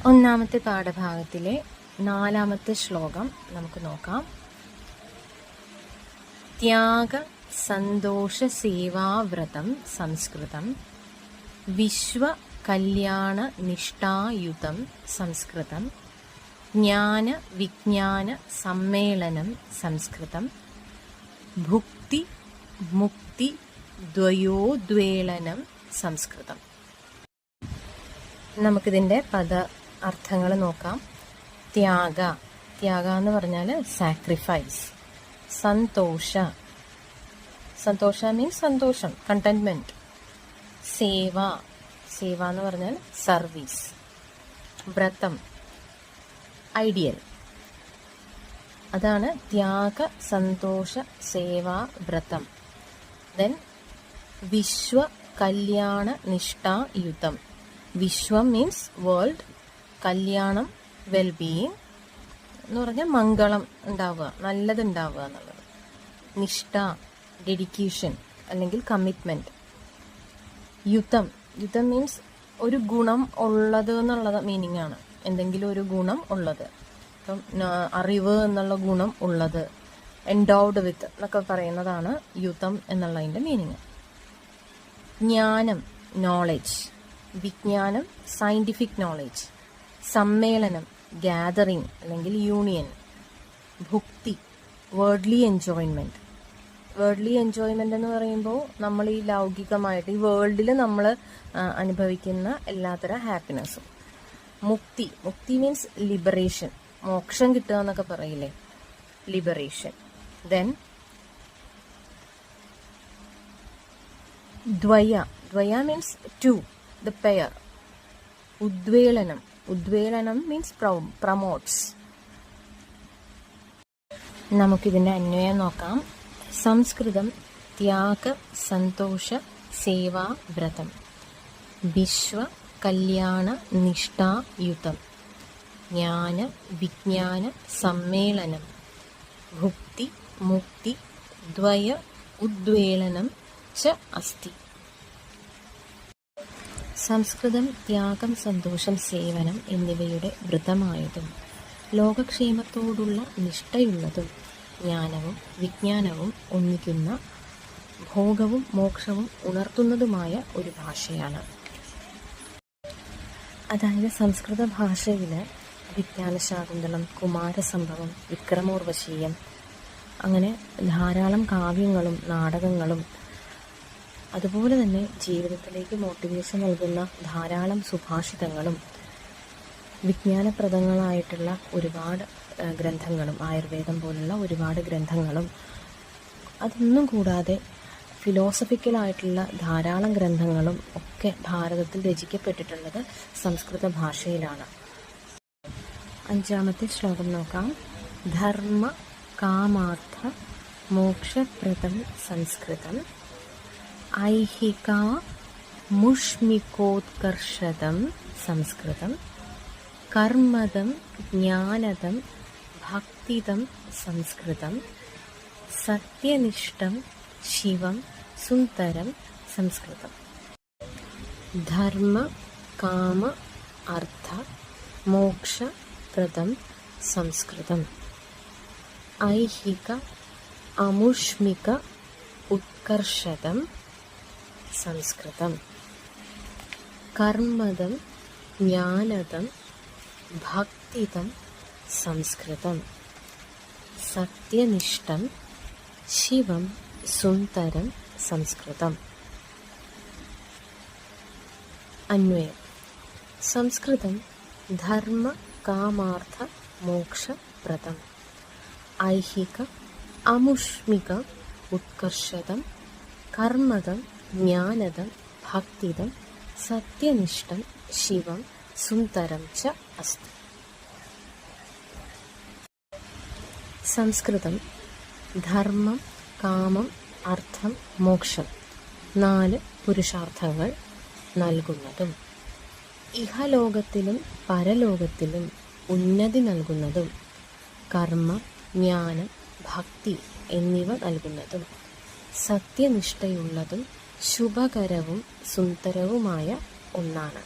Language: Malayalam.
ഒന്നാമത്തെ പാഠഭാഗത്തിലെ 4-ാമത്തെ ശ്ലോകം നമുക്ക് നോക്കാം. ത്യാഗ സന്തോഷ സേവാവ്രതം സംസ്കൃതം, വിശ്വ കല്യാണ നിഷ്ഠായുതം സംസ്കൃതം, ജ്ഞാന വിജ്ഞാന സമ്മേളനം സംസ്കൃതം, ഭുക്തി മുക്തി ദ്വയോദ്വേളനം സംസ്കൃതം. നമുക്കിതിൻ്റെ അർത്ഥങ്ങൾ നോക്കാം. ത്യാഗ എന്ന് പറഞ്ഞാൽ സാക്രിഫൈസ്. സന്തോഷ മീൻസ് സന്തോഷം, കണ്ടന്റ്മെന്റ്. സേവ എന്ന് പറഞ്ഞാൽ സർവീസ്. വ്രതം ഐഡിയൽ. അതാണ് ത്യാഗ സന്തോഷ സേവാ വ്രതം. ദെൻ വിശ്വ കല്യാണ നിഷ്ഠായുതം. വിശ്വം മീൻസ് വേൾഡ്, കല്യാണം വെൽബീയിങ് എന്ന് പറഞ്ഞാൽ മംഗളം ഉണ്ടാവുക, നല്ലതുണ്ടാവുക എന്നുള്ളത്. നിഷ്ഠ ഡെഡിക്കേഷൻ അല്ലെങ്കിൽ കമ്മിറ്റ്മെന്റ്. യുതം മീൻസ് ഒരു ഗുണം ഉള്ളത് എന്നുള്ള മീനിങ് ആണ്. എന്തെങ്കിലും ഒരു ഗുണം ഉള്ളത്. ഇപ്പം അറിവ് എന്നുള്ള ഗുണം ഉള്ളത്, എൻഡോവ്ഡ് വിത്ത് എന്നൊക്കെ പറയുന്നതാണ് യുതം എന്നുള്ളതിൻ്റെ മീനിങ്. ജ്ഞാനം നോളജ്, വിജ്ഞാനം സയന്റിഫിക് നോളജ്. സമ്മേളനം ഗ്യാതറിംഗ് അല്ലെങ്കിൽ യൂണിയൻ. ഭുക്തി വേർഡ്ലി എൻജോയ്മെന്റ്. എന്ന് പറയുമ്പോൾ നമ്മൾ ഈ ലൗകികമായിട്ട് ഈ വേൾഡിൽ നമ്മൾ അനുഭവിക്കുന്ന എല്ലാത്തരം ഹാപ്പിനെസ്സും. മുക്തി മീൻസ് ലിബറേഷൻ, മോക്ഷം കിട്ടുക എന്നൊക്കെ പറയില്ലേ, ലിബറേഷൻ. ദെൻ ദ്വയ മീൻസ് ടു, the pair. ഉദ്വേളനം മീൻസ് പ്രമോട്ട്സ്. നമുക്കിതിൻ്റെ അന്വയം നോക്കാം. സംസ്കൃതം ത്യാഗ സന്തോഷ സേവാ വ്രതം, വിശ്വ കല്യാണ നിഷ്ഠായുതം, ജ്ഞാന വിജ്ഞാന സമ്മേളനം, ഭുക്തി മുക്തി ദ്വയ ഉദ്വേളനം ച അസ്തി. സംസ്കൃതം ത്യാഗം സന്തോഷം സേവനം എന്നിവയുടെ വ്രതമായതും ലോകക്ഷേമത്തോടുള്ള നിഷ്ഠയുള്ളതും ജ്ഞാനവും വിജ്ഞാനവും ഒന്നിക്കുന്ന ഭോഗവും മോക്ഷവും ഉണർത്തുന്നതുമായ ഒരു ഭാഷയാണ്. അതായത് സംസ്കൃത ഭാഷയിൽ വിജ്ഞാനശാകുന്തളം, കുമാരസംഭവം, വിക്രമോർവശീയം അങ്ങനെ ധാരാളം കാവ്യങ്ങളും നാടകങ്ങളും അതുപോലെ തന്നെ ജീവിതത്തിലേക്ക് മോട്ടിവേഷൻ നൽകുന്ന ധാരാളം സുഭാഷിതങ്ങളും വിജ്ഞാനപ്രദങ്ങളായിട്ടുള്ള ഒരുപാട് ഗ്രന്ഥങ്ങളും, ആയുർവേദം പോലുള്ള ഒരുപാട് ഗ്രന്ഥങ്ങളും, അതൊന്നും കൂടാതെ ഫിലോസഫിക്കലായിട്ടുള്ള ധാരാളം ഗ്രന്ഥങ്ങളും ഒക്കെ ഭാരതത്തിൽ രചിക്കപ്പെട്ടിട്ടുള്ളത് സംസ്കൃത ഭാഷയിലാണ്. 5-ാമത്തെ ശ്ലോകം നോക്കാം. ധർമ്മ കാമാർത്ഥ മോക്ഷപ്രദം സംസ്കൃതം, ഐഹികാ മുഷ്മികോത്കർഷദം സംസ്കൃതം, കർമ്മദം ജ്ഞാനദം ഭക്തിദം സംസ്കൃതം, സത്യനിഷ്ഠം ശിവം സുന്ദരം സംസ്കൃതം. ധർമ്മ കാമ അർത്ഥ മോക്ഷപ്രദം സംസ്കൃതം, ഐഹിക അമുഷ്മിക ഉത്കർഷദം സംസ്കൃതം, കർമ്മദം ജ്ഞാനദം ഭക്തിദം സംസ്കൃതം, സത്യനിഷ്ഠം ശിവം സുന്ദരം സംസ്കൃതം. അന്വയം. സംസ്കൃതം ധർമ്മ കാമാർത്ഥ മോക്ഷപ്രദം, ഐഹിക അമുഷ്മിക ഉത്കർഷദം, കർമ്മദം ജ്ഞാനദം ഭക്തിദം സത്യനിഷ്ഠം ശിവം സുന്ദരം ച അസ്തി. സംസ്കൃതം ധർമ്മം കാമം അർത്ഥം മോക്ഷം 4 പുരുഷാർത്ഥങ്ങൾ നൽകുന്നതും ഇഹലോകത്തിലും പരലോകത്തിലും ഉന്നതി നൽകുന്നതും കർമ്മം ജ്ഞാനം ഭക്തി എന്നിവ നൽകുന്നതും സത്യനിഷ്ഠയുള്ളതും ശുഭകരവും സുന്ദരവുമായ ഒന്നാണ്.